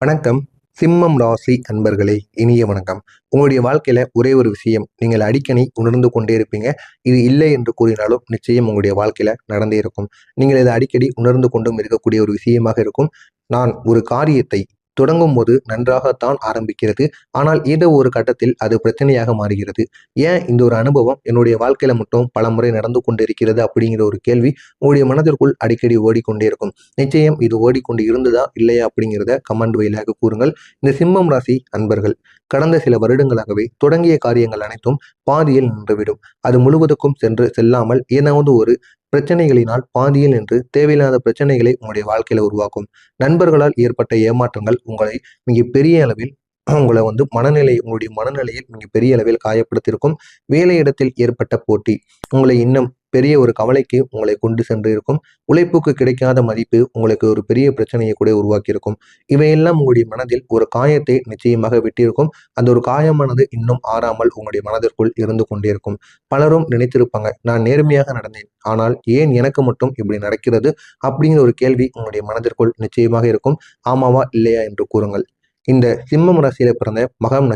வணக்கம். சிம்மம் ராசி அன்பர்களே, இனிய வணக்கம். உங்களுடைய வாழ்க்கையில ஒரே ஒரு விஷயம் நீங்கள் அடிக்கடி உணர்ந்து கொண்டே இருப்பீங்க. இது இல்லை என்று கூறினாலும் நிச்சயம் உங்களுடைய வாழ்க்கையில நடந்தே இருக்கும். நீங்கள் இதை அடிக்கடி உணர்ந்து கொண்டும் இருக்கக்கூடிய ஒரு விஷயமாக இருக்கும். நான் ஒரு காரியத்தை தொடங்கும்போது நன்றாகத்தான் ஆரம்பிக்கிறது. ஆனால் ஏதோ ஒரு கட்டத்தில் அது பிரச்சனையாக மாறுகிறது. ஏன் இந்த ஒரு அனுபவம் என்னுடைய வாழ்க்கையில மட்டும் பலமுறை நடந்து கொண்டிருக்கிறது அப்படிங்கிற ஒரு கேள்வி உங்களுடைய மனதிற்குள் அடிக்கடி ஓடிக்கொண்டே இருக்கும். நிச்சயம் இது ஓடிக்கொண்டு இருந்ததா இல்லையா அப்படிங்கிறத கமெண்ட் வழியாக கூறுங்கள். இந்த சிம்மம் ராசி அன்பர்கள் கடந்த சில வருடங்களாகவே தொடங்கிய காரியங்கள் அனைத்தும் பாதியில் நின்றுவிடும். அது முழுவதுக்கும் செல்லாமல் ஏதாவது ஒரு பிரச்சனைகளினால் பாதியில் நின்று தேவையில்லாத பிரச்சனைகளை உங்களுடைய வாழ்க்கையில உருவாக்கும். நண்பர்களால் ஏற்பட்ட ஏமாற்றங்கள் உங்களை மிகப்பெரிய அளவில் உங்களை உங்களுடைய மனநிலையில் மிகப்பெரிய அளவில் காயப்படுத்தியிருக்கும். வேலையிடத்தில் ஏற்பட்ட போட்டி உங்களை இன்னும் பெரிய ஒரு கவலைக்கு உங்களை கொண்டு சென்று இருக்கும். உழைப்புக்கு கிடைக்காத மதிப்பு உங்களுக்கு ஒரு பெரிய பிரச்சனையை கூட உருவாக்கியிருக்கும். இவையெல்லாம் உங்களுடைய மனதில் ஒரு காயத்தை நிச்சயமாக விட்டிருக்கும். அந்த ஒரு காயமானது இன்னும் ஆறாமல் உங்களுடைய மனதிற்குள் இருந்து கொண்டே இருக்கும். பலரும் நினைத்திருப்பாங்க, நான் நேர்மையாக நடந்தேன், ஆனால் ஏன் எனக்கு மட்டும் இப்படி நடக்கிறது அப்படிங்கிற ஒரு கேள்வி உங்களுடைய மனதிற்குள் நிச்சயமாக இருக்கும். ஆமாவா இல்லையா என்று கூறுங்கள். இந்த சிம்மம் ராசியில பிறந்த மகம்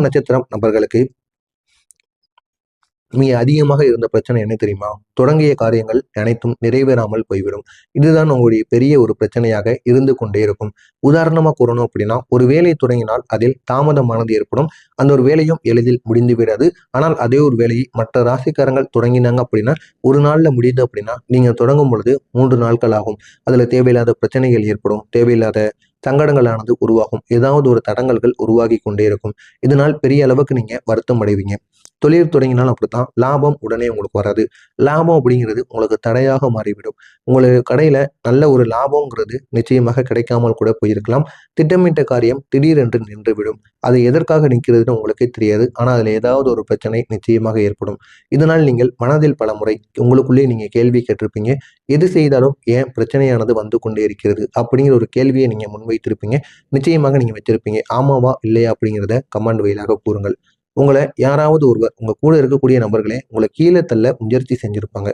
நட்சத்திரம் நபர்களுக்கு மிக அதிகமாக இருந்த பிரச்சனை என்ன தெரியுமா? தொடங்கிய காரியங்கள் அனைத்தும் நிறைவேறாமல் போய்விடும். இதுதான் உங்களுடைய பெரிய ஒரு பிரச்சனையாக இருந்து கொண்டே இருக்கும். உதாரணமா கூறணும் அப்படின்னா, ஒரு வேலை தொடங்கினால் அதில் தாமதமானது ஏற்படும். அந்த ஒரு வேலையும் எளிதில் முடிந்து விடாது. ஆனால் அதே ஒரு வேலையை மற்ற ராசிக்காரங்கள் தொடங்கினாங்க அப்படின்னா, ஒரு நாள்ல முடியுது அப்படின்னா, நீங்க தொடங்கும் பொழுது 3 நாட்கள் ஆகும். அதுல தேவையில்லாத பிரச்சனைகள் ஏற்படும். தேவையில்லாத சங்கடங்களானது உருவாகும். ஏதாவது ஒரு தடங்கல்கள் உருவாகி கொண்டே இருக்கும். இதனால் பெரிய அளவுக்கு நீங்க வருத்தம் அடைவீங்க. தொழில் தொடங்கினாலும் அப்படித்தான், லாபம் உடனே உங்களுக்கு வராது. லாபம் அப்படிங்கிறது உங்களுக்கு தடையாக மாறிவிடும். உங்களுக்கு கடையில நல்ல ஒரு லாபம்ங்கிறது நிச்சயமாக கிடைக்காமல் கூட போயிருக்கலாம். திட்டமிட்ட காரியம் திடீரென்று நின்றுவிடும். அது எதற்காக நிற்கிறதுன்னு உங்களுக்கே தெரியாது. ஆனால் அதில் ஏதாவது ஒரு பிரச்சனை நிச்சயமாக ஏற்படும். இதனால் நீங்கள் மனதில் பல முறை உங்களுக்குள்ளே நீங்க கேள்வி கேட்டிருப்பீங்க. எது செய்தாலும் ஏன் பிரச்சனையானது வந்து கொண்டே இருக்கிறது அப்படிங்கிற ஒரு கேள்வியை நீங்க முன்வைத்திருப்பீங்க. நிச்சயமாக நீங்க வச்சிருப்பீங்க. ஆமாவா இல்லையா அப்படிங்கிறத கமெண்ட் வழியாக கூறுங்கள். உங்களை யாராவது ஒருவர் உங்க கூட இருக்கக்கூடிய நபர்களே உங்களை கீழே தள்ள முயற்சி செஞ்சிருப்பாங்க.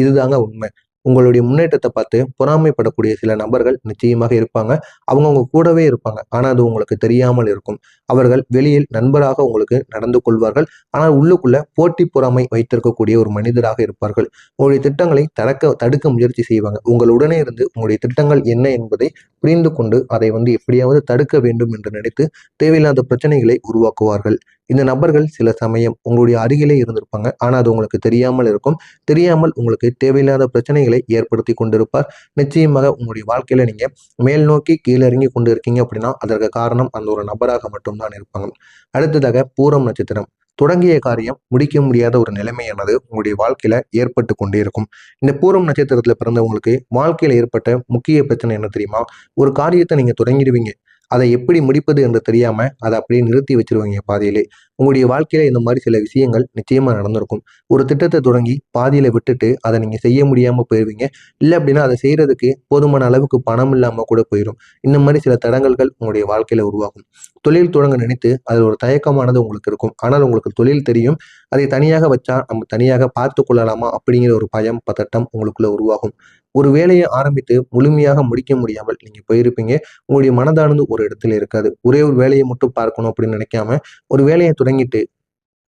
இதுதாங்க உண்மை. உங்களுடைய முன்னேற்றத்தை பார்த்து பொறாமைப்படக்கூடிய சில நபர்கள் நிச்சயமாக இருப்பாங்க. அவங்க உங்க கூடவே இருப்பாங்க. ஆனா அது உங்களுக்கு தெரியாமல் இருக்கும். அவர்கள் வெளியில் நண்பராக உங்களுக்கு நடந்து கொள்வார்கள். ஆனால் உள்ளுக்குள்ள போட்டி பொறாமை வைத்திருக்கக்கூடிய ஒரு மனிதராக இருப்பார்கள். உங்களுடைய திட்டங்களை தடுக்க முயற்சி செய்வாங்க. உங்களுடனே இருந்து உங்களுடைய திட்டங்கள் என்ன என்பதை புரிந்து கொண்டு அதை எப்படியாவது தடுக்க வேண்டும் என்று நினைத்து தேவையில்லாத பிரச்சனைகளை உருவாக்குவார்கள். இந்த நபர்கள் சில சமயம் உங்களுடைய அருகிலே இருந்திருப்பாங்க. ஆனா அது உங்களுக்கு தெரியாமல் இருக்கும். தெரியாமல் உங்களுக்கு தேவையில்லாத பிரச்சனைகளை ஏற்படுத்தி கொண்டிருப்பார். நிச்சயமாக உங்களுடைய வாழ்க்கையில நீங்க மேல் நோக்கி கீழே இறங்கி கொண்டு இருக்கீங்க அப்படின்னா அதற்கு காரணம் அந்த ஒரு நபராக மட்டும்தான் இருப்பாங்க. அடுத்ததாக பூரம் நட்சத்திரம். தொடங்கிய காரியம் முடிக்க முடியாத ஒரு நிலைமையானது உங்களுடைய வாழ்க்கையில ஏற்பட்டு கொண்டே இருக்கும். இந்த பூரம் நட்சத்திரத்துல பிறந்தவங்களுக்கு வாழ்க்கையில ஏற்பட்ட முக்கிய பிரச்சனை என்ன தெரியுமா? ஒரு காரியத்தை நீங்க தொடங்கிடுவீங்க. அதை எப்படி முடிப்பது என்று தெரியாம அதை அப்படியே நிறுத்தி வச்சிருவீங்க பாதியிலே. உங்களுடைய வாழ்க்கையில இந்த மாதிரி சில விஷயங்கள் நிச்சயமா நடந்திருக்கும். ஒரு திட்டத்தை தொடங்கி பாதியில விட்டுட்டு அதை நீங்க செய்ய முடியாம போயிருவீங்க. இல்லை அப்படின்னா அதை செய்யறதுக்கு போதுமான அளவுக்கு பணம் இல்லாம கூட போயிடும். இந்த மாதிரி சில தடங்கல்கள் உங்களுடைய வாழ்க்கையில உருவாகும். தொழில் தொடங்க நினைத்து அதில் ஒரு தயக்கமானது உங்களுக்கு இருக்கும். ஆனால் உங்களுக்கு தொழில் தெரியும். அதை தனியாக வச்சா நம்ம தனியாக பார்த்து கொள்ளலாமா அப்படிங்கிற ஒரு பயம் பதட்டம் உங்களுக்குள்ள உருவாகும். ஒரு வேலையை ஆரம்பித்து முழுமையாக முடிக்க முடியாமல் நீங்க போயிருப்பீங்க. உங்களுடைய மனதானது ஒரு இடத்துல இருக்காது. ஒரே ஒரு வேலையை மட்டும் பார்க்கணும் அப்படின்னு நினைக்காம ஒரு வேலையை தொடங்கிட்டு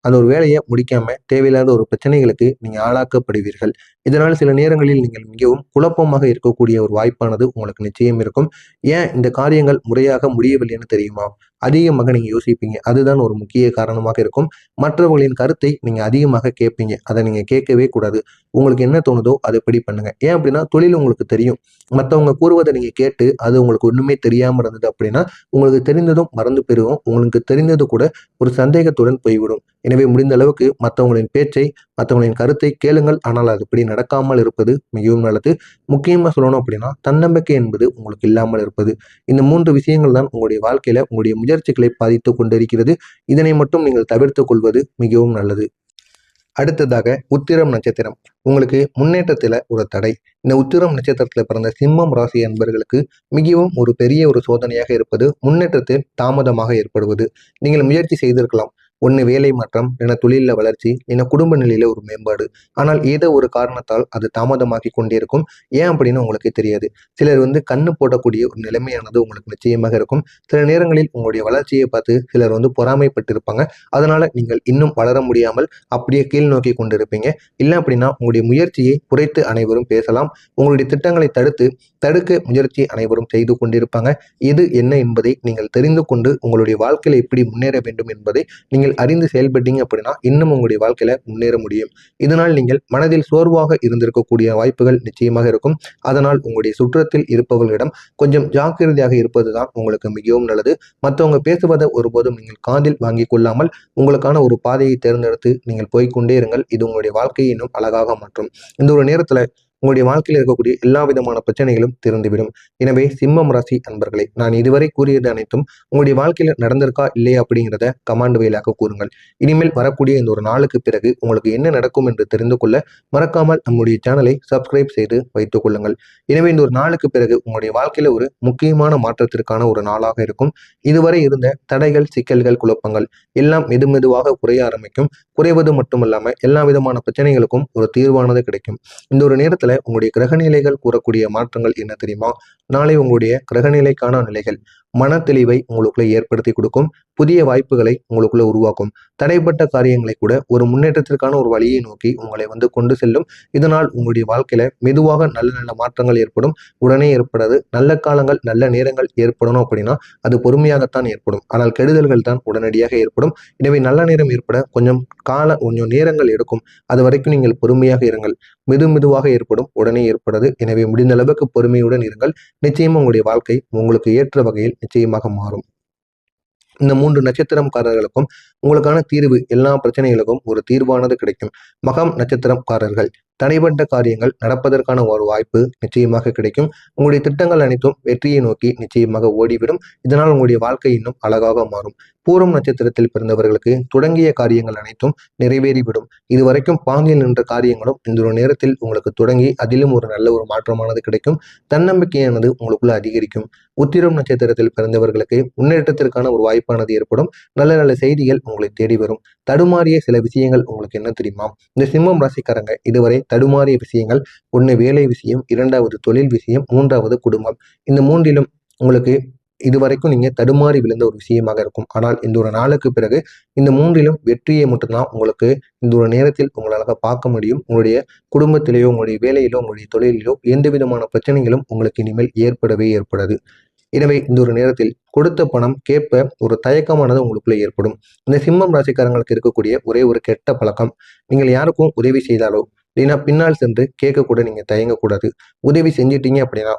அந்த ஒரு வேலையை முடிக்காம தேவையில்லாத ஒரு பிரச்சனைகளுக்கு நீங்க ஆளாக்கப்படுவீர்கள். இதனால் சில நேரங்களில் நீங்கள் மிகவும் குழப்பமாக இருக்கக்கூடிய ஒரு வாய்ப்பானது உங்களுக்கு நிச்சயம் இருக்கும். ஏன் இந்த காரியங்கள் முறையாக முடியவில்லைன்னு தெரியுமா? அதிகமாக நீங்க யோசிப்பீங்க. அதுதான் ஒரு முக்கிய காரணமாக இருக்கும். மற்றவர்களின் கருத்தை நீங்க அதிகமாக கேட்பீங்க. அதை நீங்க கேட்கவே கூடாது. உங்களுக்கு என்ன தோணுதோ அதுபடி பண்ணுங்க. ஏன் அப்படின்னா தொழில் உங்களுக்கு தெரியும். மற்றவங்க கூறுவதை நீங்க கேட்டு அது உங்களுக்கு ஒண்ணுமே தெரியாம இருந்தது அப்படின்னா உங்களுக்கு தெரிந்ததும் மறந்து போயிடும். உங்களுக்கு தெரிந்தது கூட ஒரு சந்தேகத்துடன் போய்விடும். எனவே முடிந்த அளவுக்கு மற்றவங்களின் பேச்சை மற்றவங்களின் கருத்தை கேளுங்கள். ஆனால் அதுபடி நடக்காமல் இருப்பது மிகவும் நல்லது. முக்கியமா சொல்லணும் அப்படின்னா தன்னம்பிக்கை என்பது உங்களுக்கு இல்லாமல் இருப்பது. இந்த 3 விஷயங்கள் தான் உங்களுடைய வாழ்க்கையில உங்களுடைய முயற்சிகளை பாதித்துக் கொண்டிருக்கிறது. இதனை மட்டும் நீங்கள் தவிர்த்துக் கொள்வது மிகவும் நல்லது. அடுத்ததாக உத்திரம் நட்சத்திரம். உங்களுக்கு முன்னேற்றத்துல ஒரு தடை. இந்த உத்திரம் நட்சத்திரத்துல பிறந்த சிம்மம் ராசி அன்பர்களுக்கு மிகவும் ஒரு பெரிய ஒரு சோதனையாக இருப்பது முன்னேற்றத்தில் தாமதமாக ஏற்படுவது. நீங்கள் முயற்சி செய்திருக்கலாம். ஒன்று வேலை மாற்றம், இல்லைன்னா தொழிலில் வளர்ச்சி, இல்லைன்னா குடும்ப நிலையில ஒரு மேம்பாடு. ஆனால் ஏதோ ஒரு காரணத்தால் அது தாமதமாகி கொண்டே இருக்கும். ஏன் அப்படின்னு உங்களுக்கு தெரியாது. சிலர் கண்ணு போடக்கூடிய ஒரு நிலைமையானது உங்களுக்கு நிச்சயமாக இருக்கும். சில நேரங்களில் உங்களுடைய வளர்ச்சியை பார்த்து சிலர் பொறாமைப்பட்டு இருப்பாங்க. அதனால நீங்கள் இன்னும் வளர முடியாமல் அப்படியே கீழ் நோக்கி கொண்டிருப்பீங்க. இல்லை அப்படின்னா உங்களுடைய முயற்சியை குறைத்து அனைவரும் பேசலாம். உங்களுடைய திட்டங்களை தடுக்க முயற்சி அனைவரும் செய்து கொண்டிருப்பாங்க. இது என்ன என்பதை நீங்கள் தெரிந்து கொண்டு உங்களுடைய வாழ்க்கையில எப்படி முன்னேற வேண்டும் என்பதை நீங்கள் அறிந்து செயல்பட்டீங்க அப்படின்னா இன்னும் உங்களுடைய வாழ்க்கையில முன்னேற முடியும். இதனால் நீங்கள் மனதில் சோர்வாக இருந்திருக்கக்கூடிய வாய்ப்புகள் நிச்சயமாக இருக்கும். அதனால் உங்களுடைய சுற்றத்தில் இருப்பவர்களிடம் கொஞ்சம் ஜாக்கிரதையாக இருப்பதுதான் உங்களுக்கு மிகவும் நல்லது. மற்றவங்க பேசுவதை ஒருபோதும் நீங்கள் காதில் வாங்கி கொள்ளாமல் உங்களுக்கான ஒரு பாதையை தேர்ந்தெடுத்து நீங்கள் போய்கொண்டே இருங்கள். இது உங்களுடைய வாழ்க்கையை இன்னும் அழகாக மாற்றும். இந்த ஒரு நேரத்துல உங்களுடைய வாழ்க்கையில் இருக்கக்கூடிய எல்லா விதமான பிரச்சனைகளும் தீர்ந்துவிடும். எனவே சிம்மம் ராசி அன்பர்களே, நான் இதுவரை கூறியது அனைத்தும் உங்களுடைய வாழ்க்கையில நடந்திருக்கா இல்லையா அப்படிங்கிறத கமாண்ட் வழியாக கூறுங்கள். இனிமேல் வரக்கூடிய இந்த ஒரு நாளுக்கு பிறகு உங்களுக்கு என்ன நடக்கும் என்று தெரிந்து கொள்ள மறக்காமல் நம்முடைய சேனலை சப்ஸ்கிரைப் செய்து வைத்துக் கொள்ளுங்கள். எனவே இந்த ஒரு நாளுக்கு பிறகு உங்களுடைய வாழ்க்கையில ஒரு முக்கியமான மாற்றத்திற்கான ஒரு நாளாக இருக்கும். இதுவரை இருந்த தடைகள், சிக்கல்கள், குழப்பங்கள் எல்லாம் மெதுவாக குறைய ஆரம்பிக்கும். குறைவது மட்டுமல்லாம எல்லா விதமான பிரச்சனைகளுக்கும் ஒரு தீர்வானது கிடைக்கும். இந்த ஒரு நேரத்துல உங்களுடைய கிரகநிலைகள் கூறக்கூடிய மாற்றங்கள் என்ன தெரியுமா? நாளை உங்களுடைய கிரகநிலைக்கான நிலைகள் மன தெளிவை உங்களுக்குள்ள ஏற்படுத்தி கொடுக்கும். புதிய வாய்ப்புகளை உங்களுக்குள்ள உருவாக்கும். தடைப்பட்ட காரியங்களை கூட ஒரு முன்னேற்றத்திற்கான ஒரு வழியை நோக்கி உங்களை கொண்டு செல்லும். இதனால் உங்களுடைய வாழ்க்கையில மெதுவாக நல்ல நல்ல மாற்றங்கள் ஏற்படும். உடனே ஏற்படாது. நல்ல காலங்கள், நல்ல நேரங்கள் ஏற்படணும் அப்படின்னா அது பொறுமையாகத்தான் ஏற்படும். ஆனால் கெடுதல்கள் தான் உடனடியாக ஏற்படும். எனவே நல்ல நேரம் ஏற்பட கொஞ்சம் நேரங்கள் எடுக்கும். அது வரைக்கும் நீங்கள் பொறுமையாக இருங்கள். மெதுவாக ஏற்படும், உடனே ஏற்படாது. எனவே முடிந்த அளவுக்கு பொறுமையுடன் இருங்கள். நிச்சயமா உங்களுடைய வாழ்க்கை உங்களுக்கு ஏற்ற வகையில் நிச்சயமாக மாறும். இந்த 3 நட்சத்திரம்காரர்களுக்கும் உங்களுக்கான தீர்வு, எல்லா பிரச்சனைகளுக்கும் ஒரு தீர்வானது கிடைக்கும். மகம் நட்சத்திரம்காரர்கள் தடைபட்ட காரியங்கள் நடப்பதற்கான ஒரு வாய்ப்பு நிச்சயமாக கிடைக்கும். உங்களுடைய திட்டங்கள் அனைத்தும் வெற்றியை நோக்கி நிச்சயமாக ஓடிவிடும். இதனால் உங்களுடைய வாழ்க்கை இன்னும் அழகாக மாறும். பூரம் நட்சத்திரத்தில் பிறந்தவர்களுக்கு தொடங்கிய காரியங்கள் அனைத்தும் நிறைவேறிவிடும். இதுவரைக்கும் பாங்கில் நின்ற காரியங்களும் இந்த ஒரு நேரத்தில் உங்களுக்கு தொடங்கி அதிலும் ஒரு நல்ல ஒரு மாற்றமானது கிடைக்கும். தன்னம்பிக்கையானது உங்களுக்குள்ள அதிகரிக்கும். உத்திரம் நட்சத்திரத்தில் பிறந்தவர்களுக்கு முன்னேற்றத்திற்கான ஒரு வாய்ப்பானது ஏற்படும். நல்ல நல்ல செய்திகள் உங்களை தேடி வரும். தடுமாறிய சில விஷயங்கள் உங்களுக்கு என்ன தெரியுமா? இந்த சிம்மம் ராசிக்காரங்க இதுவரை தடுமாறிய விஷயங்கள், ஒன்று வேலை விஷயம், 2வது தொழில் விஷயம், 3வது குடும்பம். இந்த 3லும் உங்களுக்கு இதுவரைக்கும் நீங்க தடுமாறி விழுந்த ஒரு விஷயமாக இருக்கும். ஆனால் இந்த ஒரு நாளுக்கு பிறகு இந்த 3லும் வெற்றியை மட்டும்தான் உங்களுக்கு இந்த ஒரு நேரத்தில் உங்களால பார்க்க முடியும். உங்களுடைய குடும்பத்திலேயோ, உங்களுடைய வேலையிலோ, உங்களுடைய தொழிலிலோ எந்த விதமான பிரச்சனைகளும் உங்களுக்கு இனிமேல் ஏற்படாது. எனவே இந்த ஒரு நேரத்தில் கொடுத்த பணம் கேட்ப ஒரு தயக்கமானது உங்களுக்குள்ள ஏற்படும். இந்த சிம்மம் ராசிக்காரங்களுக்கு இருக்கக்கூடிய ஒரே ஒரு கெட்ட பழக்கம், நீங்கள் யாருக்கும் உதவி செய்தாலோ இல்லைன்னா பின்னால் சென்று கேட்கக்கூட நீங்க தயங்கக்கூடாது. உதவி செஞ்சிட்டீங்க அப்படின்னா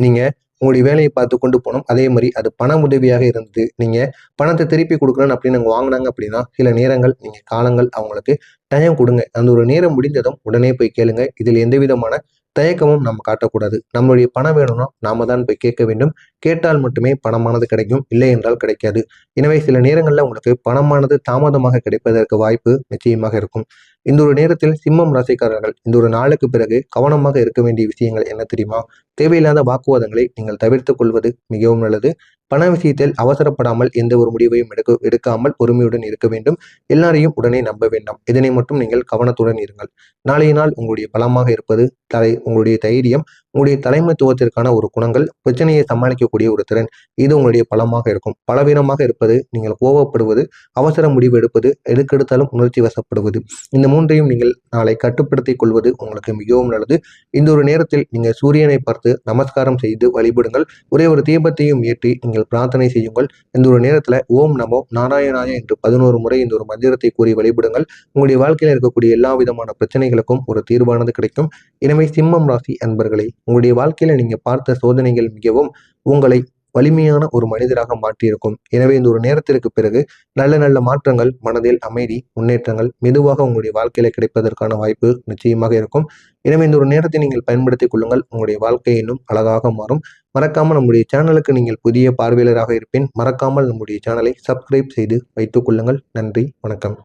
நீங்க உங்களுடைய வேலையை பார்த்து கொண்டு போகணும். அதே மாதிரி அது பண உதவியாக இருந்தது, நீங்க பணத்தை திருப்பி கொடுக்குறேன்னு அப்படின்னு வாங்கினாங்க அப்படின்னா சில நேரங்கள் நீங்க காலங்கள் அவங்களுக்கு டைம் கொடுங்க. அந்த ஒரு நேரம் முடிந்ததும் உடனே போய் கேளுங்க. இதில் எந்த விதமான தயக்கமும் நம்ம காட்டக்கூடாது. நம்மளுடைய பணம் வேணும்னா நாம தான் போய் கேட்க வேண்டும். கேட்டால் மட்டுமே பணமானது கிடைக்கும், இல்லை என்றால் கிடைக்காது. எனவே சில நேரங்களில் உங்களுக்கு பணமானது தாமதமாக கிடைப்பதற்கு வாய்ப்பு நிச்சயமாக இருக்கும். இந்த ஒரு நேரத்தில் சிம்மம் ராசிக்காரர்கள் இந்த ஒரு நாளுக்கு பிறகு கவனமாக இருக்க வேண்டிய விஷயங்கள் என்ன தெரியுமா? தேவையில்லாத வாக்குவாதங்களை நீங்கள் தவிர்த்துக் கொள்வது மிகவும் நல்லது. பண விஷயத்தில் அவசரப்படாமல் எந்த ஒரு முடிவையும் எடுக்காமல் பொறுமையுடன் இருக்க வேண்டும். எல்லாரையும் உடனே நம்ப வேண்டாம். இதனை மட்டும் நீங்கள் கவனத்துடன் இருங்கள். நாளைய நாள் உங்களுடைய பலமாக இருப்பது உங்களுடைய தைரியம், உங்களுடைய தலைமைத்துவத்திற்கான ஒரு குணங்கள், பிரச்சனையை சமாளிக்கக்கூடிய ஒரு திறன், இது உங்களுடைய பலமாக இருக்கும். பலவீனமாக இருப்பது நீங்கள் கோபப்படுவது, அவசர முடிவு எடுப்பது, எதுக்கெடுத்தாலும் உணர்ச்சி வசப்படுவது, இந்த 3ஐயும் நீங்கள் நாளை கட்டுப்படுத்திக் கொள்வது உங்களுக்கு மிகவும் நல்லது. இந்த ஒரு நேரத்தில் நீங்கள் சூரியனை பார்த்து நமஸ்காரம் செய்து வழிபடுங்கள். ஒரே ஒரு தீபத்தையும் ஏற்றி நீங்கள் பிரார்த்தனை செய்யுங்கள். இந்த ஒரு நேரத்துல ஓம் நமோ நாராயணாய என்று 11 முறை இந்த ஒரு மந்திரத்தை கூறி வழிபடுங்கள். உங்களுடைய வாழ்க்கையில் இருக்கக்கூடிய எல்லா விதமான பிரச்சனைகளுக்கும் ஒரு தீர்வானது கிடைக்கும். எனவே சிம்மம் ராசி அன்பர்களே, உங்களுடைய வாழ்க்கையில நீங்க பார்த்த சோதனைகள் மிகவும் உங்களை வலிமையான ஒரு மனிதராக மாற்றியிருக்கும். எனவே இந்த ஒரு நேரத்திற்கு பிறகு நல்ல நல்ல மாற்றங்கள், மனதில் அமைதி, முன்னேற்றங்கள் மெதுவாக உங்களுடைய வாழ்க்கையில கிடைப்பதற்கான வாய்ப்பு நிச்சயமாக இருக்கும். எனவே இந்த ஒரு நேரத்தை நீங்கள் பயன்படுத்திக் கொள்ளுங்கள். உங்களுடைய வாழ்க்கை இன்னும் அழகாக மாறும். மறக்காமல் நம்முடைய சேனலுக்கு நீங்கள் புதிய பார்வையாளராக இருப்பேன். மறக்காமல் நம்முடைய சேனலை சப்ஸ்கிரைப் செய்து வைத்துக் கொள்ளுங்கள். நன்றி, வணக்கம்.